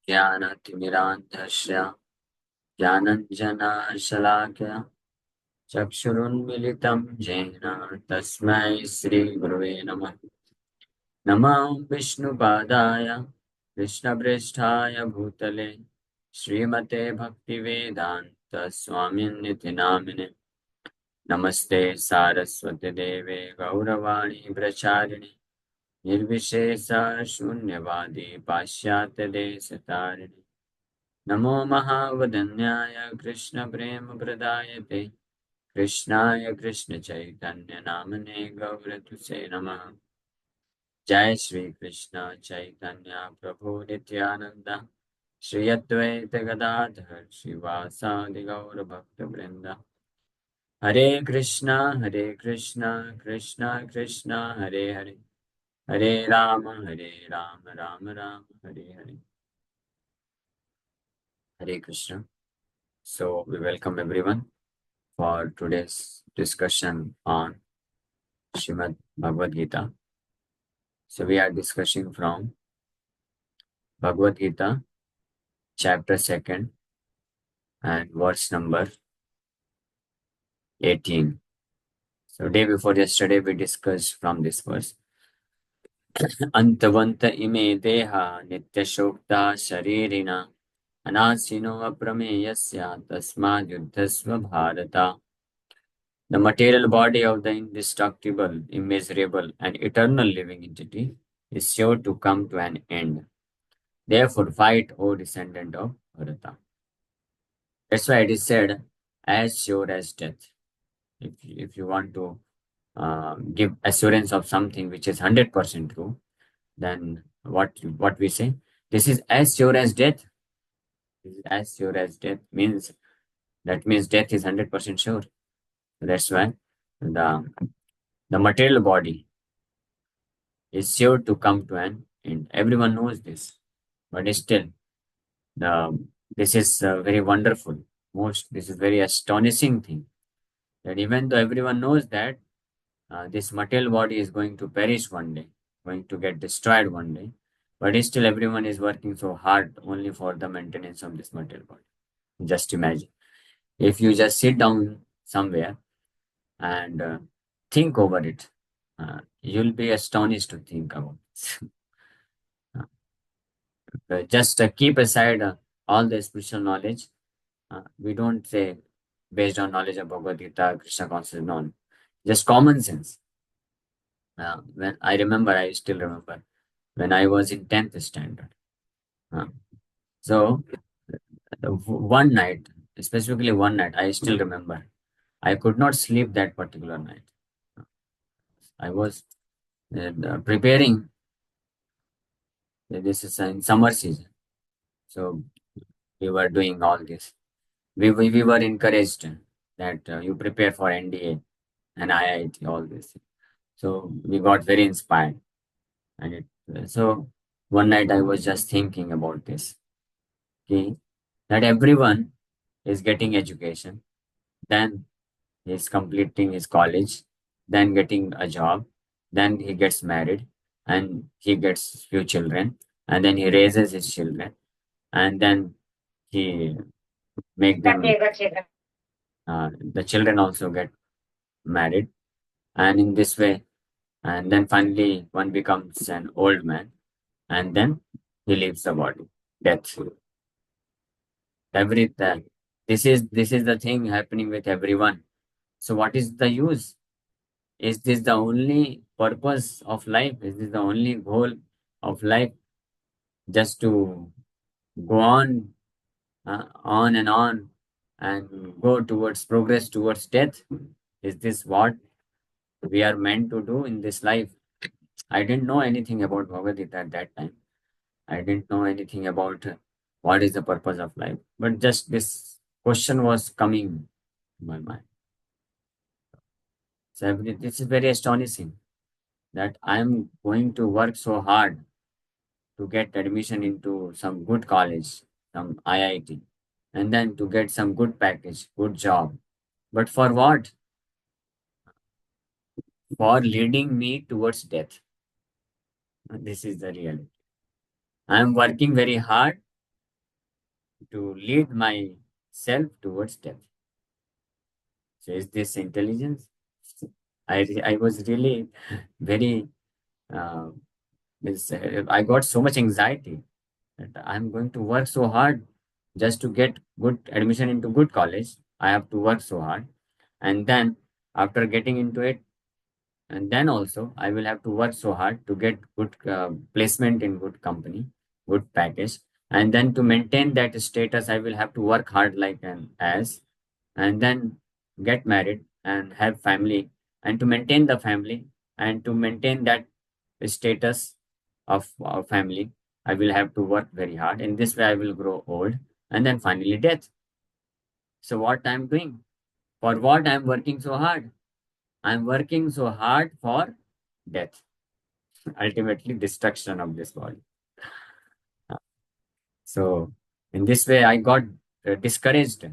ज्ञानतिमिरान्धस्य ज्ञानञ्जनशलाकया चक्षुरुन्मिलितं येन तस्मै श्रीगुरवे नमः। नमः विष्णुपादाय कृष्णप्रेष्ठाय भूतले श्रीमते भक्तिवेदान्त स्वामिन्निति नामिने। नमस्ते सारस्वती देवे गौरवाणी प्रचारिणे निर्विशेष शून्यवादी पाश्चात्यदेशतारिणे। नमो महावदन्याय कृष्णप्रेमप्रदायते कृष्णाय कृष्णचैतन्यनामने गौरतुसे नमः। जय श्री कृष्ण चैतन्य प्रभु नित्यानंद श्री अद्वैत गदाधर श्रीवासादि गौर भक्त वृंद। हरे कृष्णा कृष्णा कृष्णा हरे हरे, हरे राम राम राम हरे हरे। हरे Krishna. So we welcome everyone for today's discussion on Srimad Bhagavad Gita. So we are discussing from Bhagavad Gita, chapter 2nd and verse number 18. So day before yesterday we discussed from this verse. Antavanta ime deha nityashokta sharirina anasino aprameyasya tasmad yuddhasva bharata. The material body of the indestructible, immeasurable, and eternal living entity is sure to come to an end. Therefore, fight, O descendant of Bharata. That's why it is said, as sure as death. If you want to give assurance of something which is 100% true, then what we say? This is as sure as death. This is as sure as death means that means death is 100% sure. That's why the the material body is sure to come to an end. Everyone knows this, but still, the this is very wonderful. This is very astonishing thing that even though everyone knows that this material body is going to perish one day, going to get destroyed one day, but still everyone is working so hard only for the maintenance of this material body. Just imagine if you just sit down somewhere and think over it, you'll be astonished to think about this. Just keep aside all the spiritual knowledge. We don't say based on knowledge of Bhagavad Gita, Krishna consciousness, no, just common sense. When I remember, I still remember when I was in 10th standard. Uh, so one night, specifically one night, I still remember. I could not sleep that particular night. I was preparing. This is in summer season, so we were doing all this. We were encouraged that you prepare for NDA and IIT, all this. So we got very inspired, and so one night I was just thinking about this. Okay, that everyone is getting education, then he's completing his college, then getting a job, then he gets married, and he gets few children, and then he raises his children, and then he make them. The children also get married, and in this way, and then finally one becomes an old man, and then he leaves the body, death. Everything. This is the thing happening with everyone. So what is the use? Is this the only purpose of life? Is this the only goal of life? Just to go on and go towards progress towards death? Is this what we are meant to do in this life? I didn't know anything about Bhagavad Gita at that time. I didn't know anything about what is the purpose of life. But just this question was coming in my mind. So this is very astonishing that I am going to work so hard to get admission into some good college, some IIT, and then to get some good package, good job. But for what? For leading me towards death. This is the reality. I am working very hard to lead myself towards death. So is this intelligence? I was really very uh, I got so much anxiety that I'm going to work so hard just to get good admission into good college. I have to work so hard, and then after getting into it, and then also I will have to work so hard to get good placement in good company, good package, and then to maintain that status, I will have to work hard like an ass, and then get married and have family, and to maintain the family and to maintain that status of family, I will have to work very hard. In this way, I will grow old, and then finally death. So what I'm doing? For what I'm working so hard? I'm working so hard for death, ultimately destruction of this body. So in this way, I got discouraged.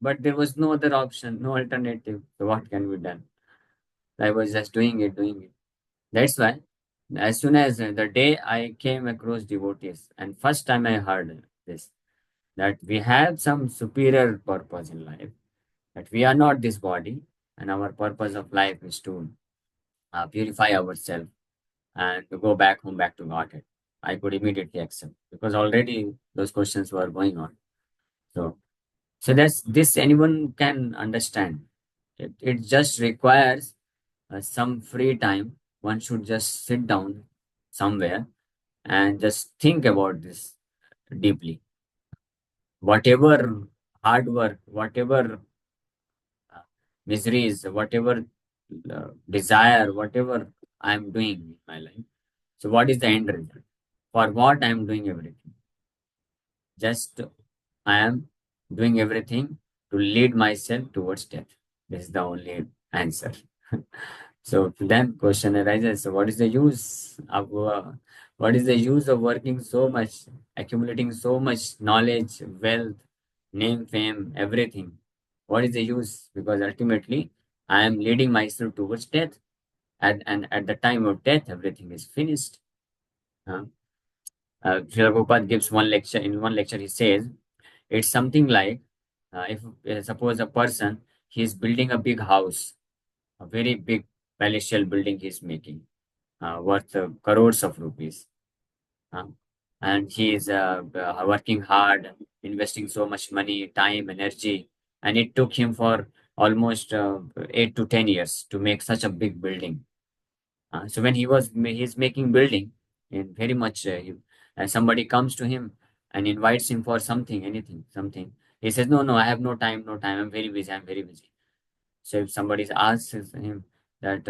But there was no other option, no alternative. So what can be done? I was just doing it, doing it. That's why, as soon as the day I came across devotees, and first time I heard this, that we have some superior purpose in life, that we are not this body, and our purpose of life is to purify ourselves and to go back home, back to Godhead. I could immediately accept because already those questions were going on. So, so that's this anyone can understand. It just requires some free time. One should just sit down somewhere and just think about this deeply. Whatever hard work, whatever uh, miseries, whatever desire, whatever I'm doing in my life. So, what is the end result? For what I'm doing everything? Just I am doing everything to lead myself towards death. This is the only answer. So then question arises, so what is the use of working so much, accumulating so much knowledge, wealth, name, fame, everything? What is the use? Because ultimately I am leading myself towards death. And at the time of death, everything is finished. Uh, Srila Prabhupada gives one lecture. In one lecture, he says, it's something like if suppose a person, he is building a big house, a very big palatial building he is making, worth crores of rupees. Uh, and he is working hard, investing so much money, time, energy. And it took him for almost 8 to 10 years to make such a big building. So when he's making building, and very much somebody comes to him and invites him for something, anything, something. He says, no, no, I have no time, no time. I'm very busy. I'm very busy. So if somebody asks him that,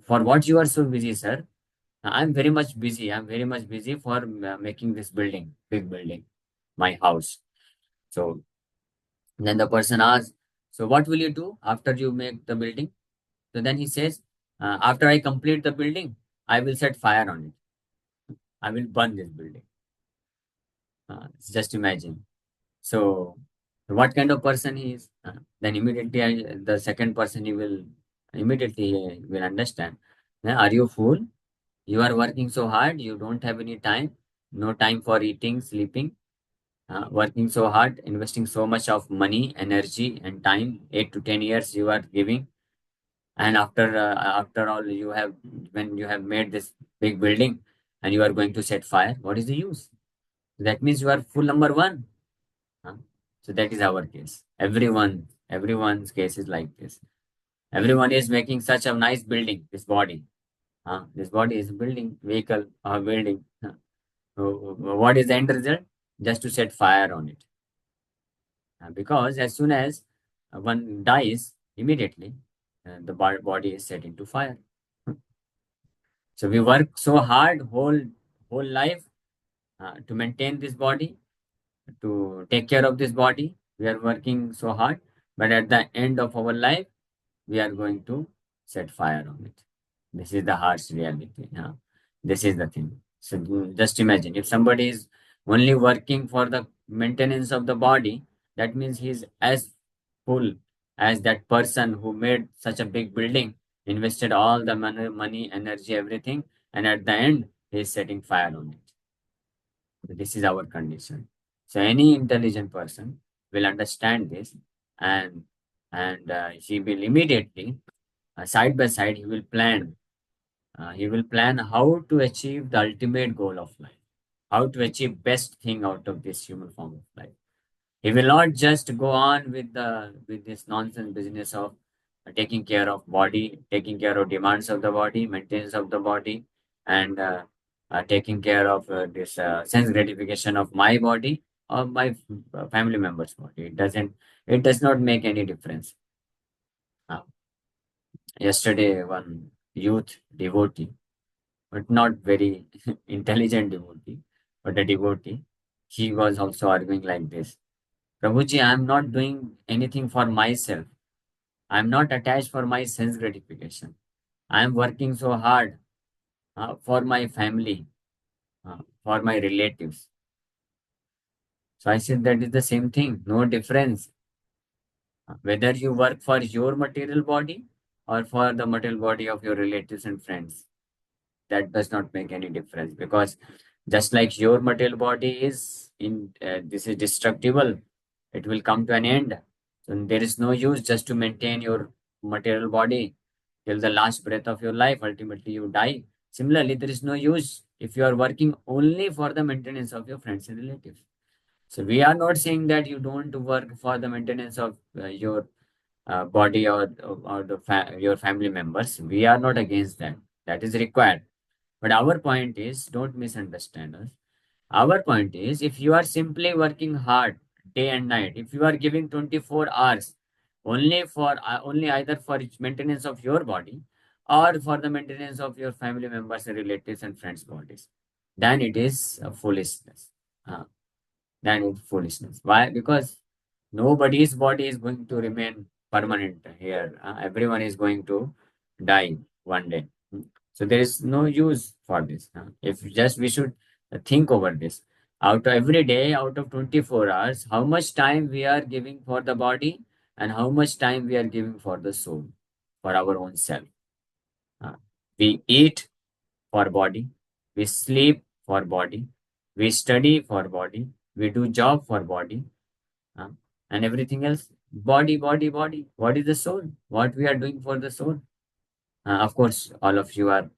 for what you are so busy, sir? I'm very much busy. I'm very much busy for making this building, big building, my house. So then the person asks, so what will you do after you make the building? So then he says, after I complete the building, I will set fire on it. I will burn this building. Just imagine. So, what kind of person he is? Then immediately, the second person he will immediately will understand. Are you fool? You are working so hard. You don't have any time. No time for eating, sleeping. Working so hard, investing so much of money, energy, and time. 8 to 10 years you are giving, and after all, you have when you have made this big building, and you are going to set fire. What is the use? That means you are full number one. Huh? So that is our case. Everyone's case is like this. Everyone is making such a nice building, this body. This body is a building, vehicle, a building. So, what is the end result? Just to set fire on it. Because as soon as one dies, immediately the body is set into fire. So we work so hard whole life to maintain this body, to take care of this body. We are working so hard, but at the end of our life, we are going to set fire on it. This is the harsh reality. This is the thing. So just imagine if somebody is only working for the maintenance of the body, that means he is as full as that person who made such a big building, invested all the money, energy, everything, and at the end, he is setting fire on it. This is our condition. So any intelligent person will understand this, and he will immediately, side by side, he will plan. He will plan how to achieve the ultimate goal of life, how to achieve best thing out of this human form of life. He will not just go on with this nonsense business of taking care of body, taking care of demands of the body, maintenance of the body, and taking care of this sense gratification of my body or my family members' body. It does not make any difference. Uh, Yesterday, one youth devotee, but not very intelligent devotee, but a devotee, he was also arguing like this. Prabhuji, I am not doing anything for myself. I am not attached for my sense gratification. I am working so hard for my family, for my relatives. So I said that is the same thing, no difference. Whether you work for your material body or for the material body of your relatives and friends, that does not make any difference, because just like your material body is in this is destructible, it will come to an end. So there is no use just to maintain your material body till the last breath of your life. Ultimately you die. Similarly, there is no use if you are working only for the maintenance of your friends and relatives. So we are not saying that you don't work for the maintenance of your body or your family members. We are not against that. That is required. But our point is, don't misunderstand us. Our point is, if you are simply working hard day and night, if you are giving 24 hours only either for maintenance of your body or for the maintenance of your family members and relatives and friends' bodies, then it is foolishness. Uh, then it's foolishness. Why? Because nobody's body is going to remain permanent here. Everyone is going to die one day. So there is no use for this. If just we should think over this. Out of every day, out of 24 hours, how much time we are giving for the body and how much time we are giving for the soul, for our own self. Uh, we eat for body, we sleep for body, we study for body, we do job for body, uh, and everything else. Body, body, body. What is the soul? What we are doing for the soul? Of course, all of you are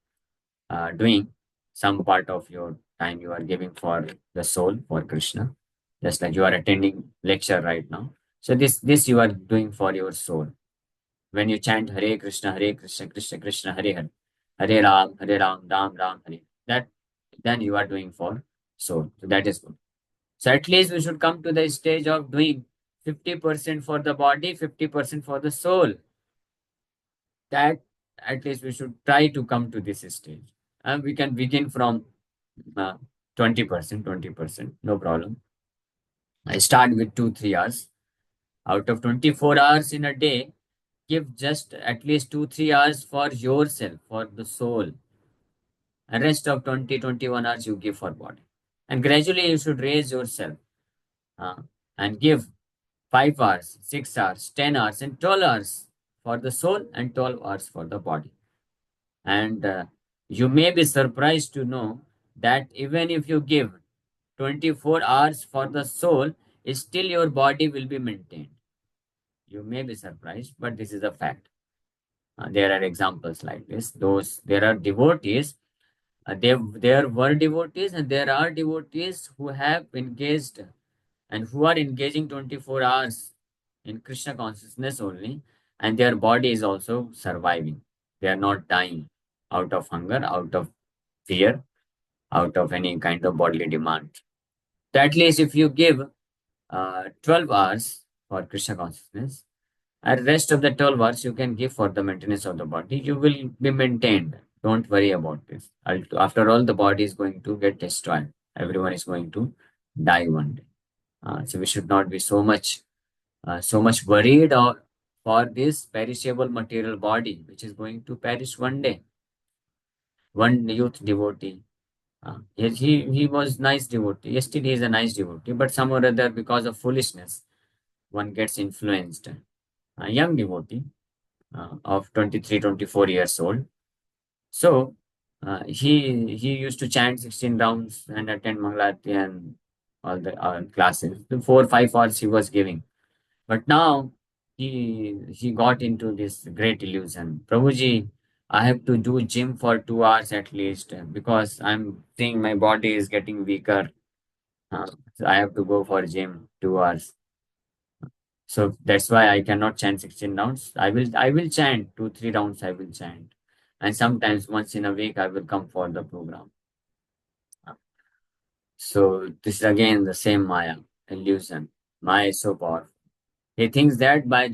doing some part of your time you are giving for the soul, for Krishna, just like you are attending lecture right now. So this you are doing for your soul. When you chant Hare Krishna, Hare Krishna, Krishna Krishna, Hare Hare, Hare Ram, Ram Ram, Hare, that then you are doing for soul. So that is good. So at least we should come to the stage of doing 50% for the body, 50% for the soul. That at least we should try to come to this stage. And we can begin from uh, 20%, 20%, no problem. I start with 2, 3 hours. Out of 24 hours in a day, give just at least 2, 3 hours for yourself, for the soul. And rest of 20, 21 hours you give for body. And gradually you should raise yourself uh, and give 5 hours, 6 hours, 10 hours, and 12 hours for the soul and 12 hours for the body. And you may be surprised to know that even if you give 24 hours for the soul, still your body will be maintained. You may be surprised, but this is a fact. There are examples like this. There are devotees. There were devotees, and there are devotees who have engaged and who are engaging 24 hours in Krishna consciousness only, and their body is also surviving. They are not dying out of hunger, out of fear, out of any kind of bodily demand. So at least if you give 12 hours for Krishna consciousness, and rest of the 12 hours you can give for the maintenance of the body, you will be maintained. Don't worry about this. After all, the body is going to get destroyed. Everyone is going to die one day. So we should not be so much worried for this perishable material body, which is going to perish one day. One youth devotee, yes, he was nice devotee. Yes, still he is a nice devotee, but some or other because of foolishness, one gets influenced. A young devotee of 23, 24 years old. So he used to chant 16 rounds and attend Mangalarti and all the classes. The 4 5 hours he was giving. But now he got into this great illusion. Prabhuji, I have to do gym for 2 hours at least because I'm seeing my body is getting weaker. So I have to go for gym 2 hours. So that's why I cannot chant 16 rounds. I will chant 2 3 rounds. I will chant, and sometimes once in a week I will come for the program. So this is again the same Maya illusion. Maya is so powerful. He thinks that by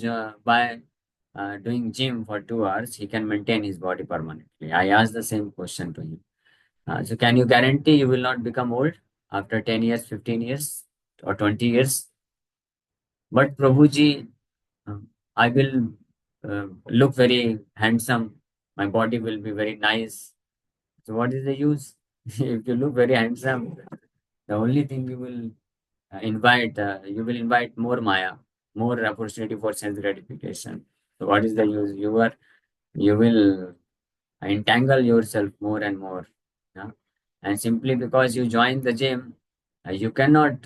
doing gym for 2 hours, he can maintain his body permanently. I asked the same question to him. So can you guarantee you will not become old after 10 years, 15 years, or 20 years? But Prabhuji, uh, I will look very handsome. My body will be very nice. So what is the use? If you look very handsome, the only thing you will invite more Maya, more opportunity for sense gratification. So what is the use? You will entangle yourself more and more. Yeah? And simply because you join the gym, you cannot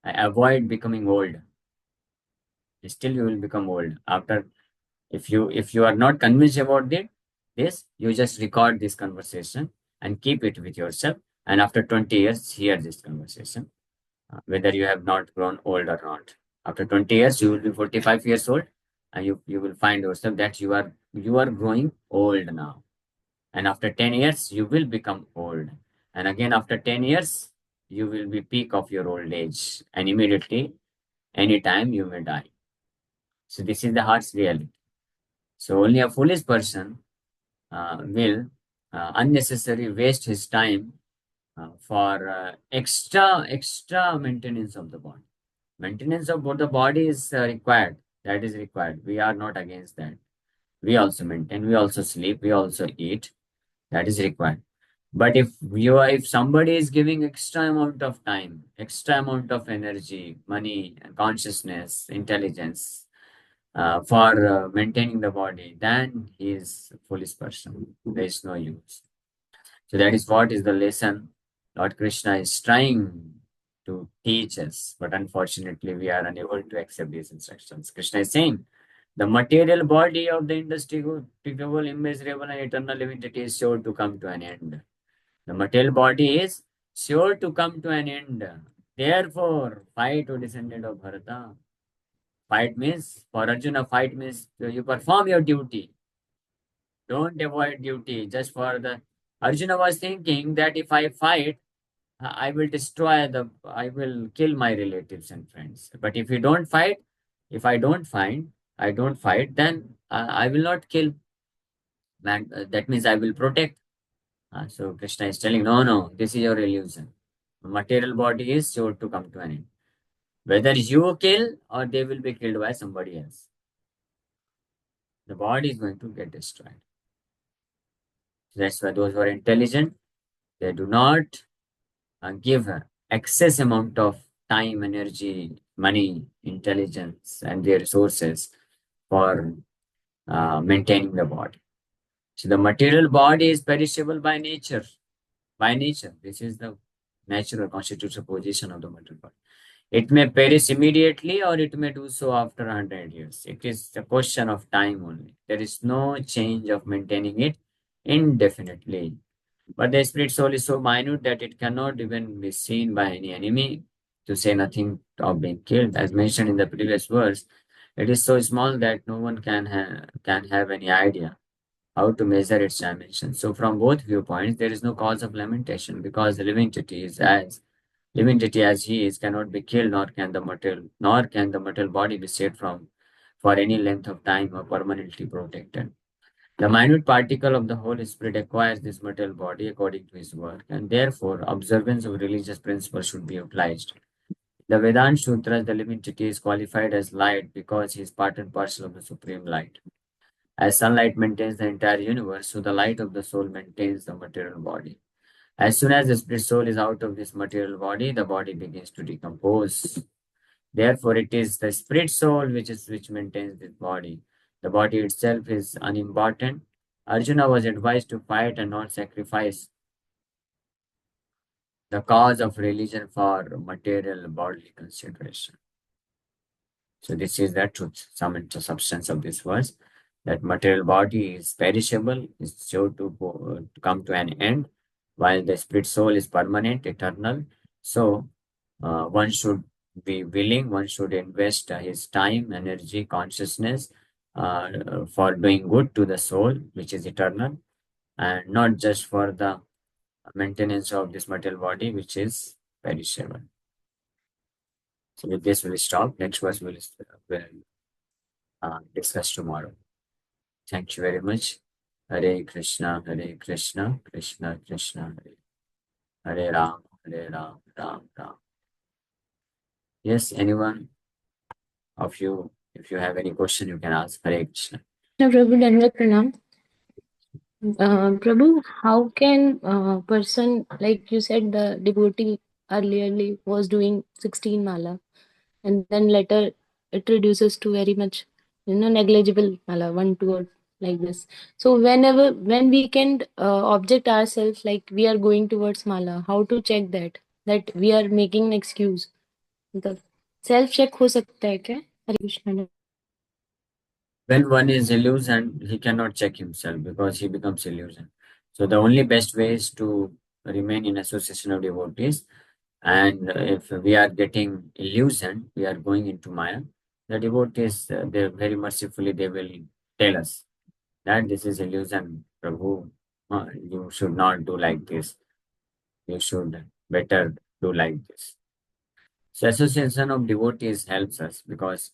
avoid becoming old. Still, you will become old. After, if you are not convinced about this, you just record this conversation and keep it with yourself. And after 20 years, hear this conversation, whether you have not grown old or not. After 20 years, you will be 45 years old, and you will find yourself that you are growing old now. And after 10 years, you will become old. And again, after 10 years, you will be peak of your old age. And immediately, anytime you may die. So this is the heart's reality. So only a foolish person will unnecessarily waste his time for extra maintenance of the body. Maintenance of both the body is required. That is required. We are not against that. We also maintain. We also sleep. We also eat. That is required. But if somebody is giving extra amount of time, extra amount of energy, money, consciousness, intelligence for maintaining the body, then he is a foolish person. There is no use. So that is what is the lesson Lord Krishna is trying to teach us, but unfortunately we are unable to accept these instructions. Krishna is saying, the material body of the indestructible, immeasurable, and eternal living entity is sure to come to an end. The material body is sure to come to an end. Therefore, fight, O descendant of Bharata. Fight means, for Arjuna, fight means you perform your duty. Don't avoid duty just for the. Arjuna was thinking that if I fight, I will kill my relatives and friends. But if you don't fight, if I don't fight, then I will not kill. Man, that means I will protect. So Krishna is telling, no, no, this is your illusion. Material body is sure to come to an end. Whether you kill or they will be killed by somebody else, the body is going to get destroyed. That's why those who are intelligent, they do not give excess amount of time, energy, money, intelligence, and their resources for maintaining the body. So the material body is perishable by nature. By nature, this is the natural constitutional position of the material body. It may perish immediately or it may do so after 100 years. It is a question of time only. There is no change of maintaining it indefinitely. But the spirit soul is so minute that it cannot even be seen by any enemy, to say nothing of being killed. As mentioned in the previous verse, it is so small that no one can have any idea how to measure its dimension. So from both viewpoints, there is no cause of lamentation because the living entity as he is cannot be killed, nor can the material body be saved from for any length of time or permanently protected. The minute particle of the Holy Spirit acquires this material body according to his work, and therefore observance of religious principles should be utilized. The Vedanta Sutras, the living entity is qualified as light because he is part and parcel of the supreme light. As sunlight maintains the entire universe, so the light of the soul maintains the material body. As soon as the spirit soul is out of this material body, the body begins to decompose. Therefore, it is the spirit soul which maintains this body. The body itself is unimportant. Arjuna was advised to fight and not sacrifice The cause of religion for material bodily consideration. So this is the truth, some substance of this verse, that material body is perishable, is sure to come to an end, while the spirit soul is permanent, eternal. So one should be willing, one should invest his time, energy, consciousness for doing good to the soul, which is eternal, and not just for the maintenance of this material body, which is perishable. So with this, we'll stop. Next verse will discuss tomorrow. Thank you very much. Hare Krishna, Hare Krishna, Krishna Krishna, Hare Ram, Hare Ram, Ram Ram. Yes, anyone of you, if you have any question, you can ask. Hare Krishna. No, Prabhu, Dandavat Pranam. Prabhu, how can person, like you said, the devotee earlierly was doing 16 mala, and then later it reduces to very much, negligible mala, one, two, or like this. So when we can object ourselves like we are going towards mala, how to check that we are making an excuse? मतलब self check हो सकता है क्या? हरे Krishna. When one is illusioned, he cannot check himself because he becomes illusioned. So the only best way is to remain in association of devotees. And if we are getting illusioned, we are going into Maya. The devotees, they very mercifully, they will tell us that this is illusion, Prabhu. You should not do like this. You should better do like this. So association of devotees helps us because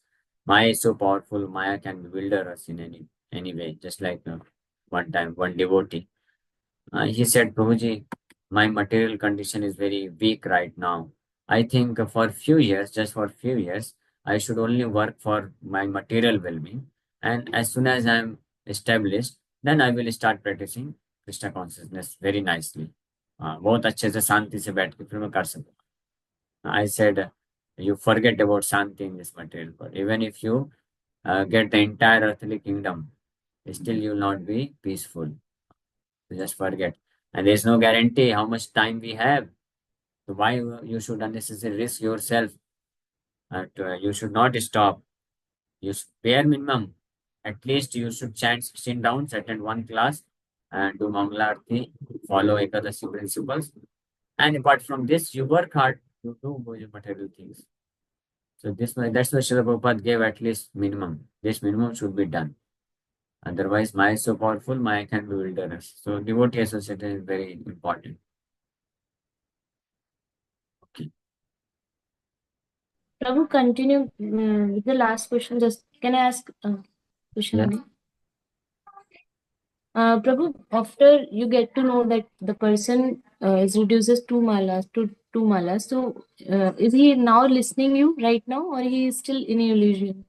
Maya is so powerful. Maya can bewilder us in any way. Just like one time, one devotee, he said, Prabhuji, my material condition is very weak right now. I think for few years, just for few years, I should only work for my material well-being. And as soon as I'm established, then I will start practicing Krishna consciousness very nicely. बहुत अच्छे से शांति से बैठ के फिर मैं कर सकूँ. I said, you forget about Shanti in this material world. Even if you get the entire earthly kingdom, still you will not be peaceful. You just forget. And there's no guarantee how much time we have. So why you should unnecessarily risk yourself? You should not stop. Bare minimum. At least you should chant 16 rounds, attend one class, and do Mangalarti, follow Ekadasi principles. And apart from this, you work hard to do material things. So that's why Srila Prabhupada gave at least minimum. This minimum should be done. Otherwise, Maya is so powerful, Maya can bewilder us. So devotee association is very important. Okay. Prabhu, continue with the last question. Just can I ask question Yes. again? Prabhu, after you get to know that the person is reduces two malas, so is he now listening you right now, or he is still in illusion?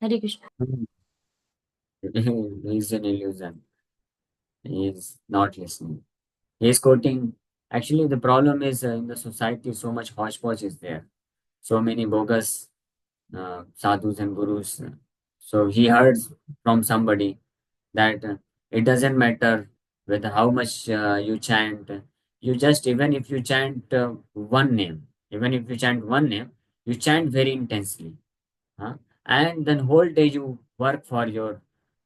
Hare Krishna. He's an illusion. He is not listening. He is quoting. Actually, the problem is in the society, so much hodgepodge is there. So many bogus sadhus and gurus. So he heard from somebody that it doesn't matter whether how much you chant. You just, even if you chant one name, even if you chant one name, you chant very intensely. Huh? And then whole day you work for your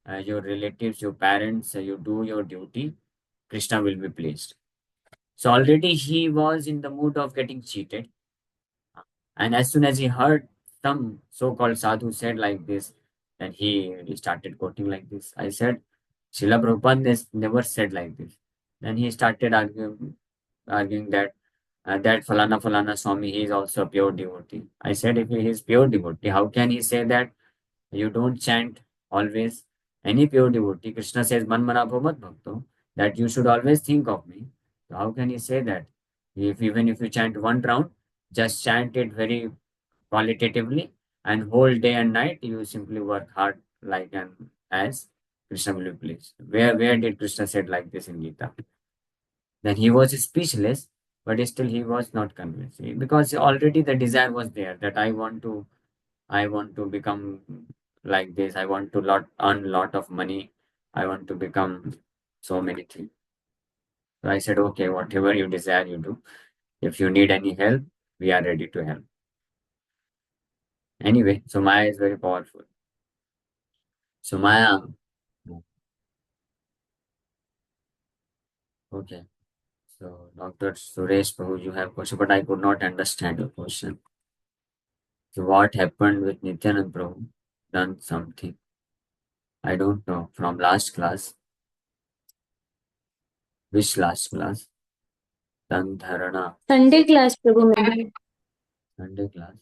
relatives, your parents, you do your duty, Krishna will be pleased. So already he was in the mood of getting cheated. And as soon as he heard some so-called sadhu said like this, then he started quoting like this. I said, Srila Prabhupada never said like this. Then he started arguing that Falana Falana Swami, he is also a pure devotee. I said, if he is pure devotee, how can he say that you don't chant always? Any pure devotee, Krishna says, Man mana bhavat bhakto, that you should always think of me. So how can he say that? If even if you chant one round, just chant it very qualitatively, and whole day and night you simply work hard like an as Krishna will be pleased. Where did Krishna said like this in Gita? Then he was speechless, but still he was not convinced because already the desire was there that I want to become like this. I want to earn lot of money. I want to become so many things. So I said, okay, whatever you desire, you do. If you need any help, we are ready to help. Anyway, so Maya is very powerful. So Maya, okay. So Dr. Suresh Prabhu, you have question, but I could not understand your question. So what happened with Nityanand Prabhu? Done something. I don't know. From last class. Which last class? Done Dharana. Sunday class, Prabhu, maybe. Sunday class.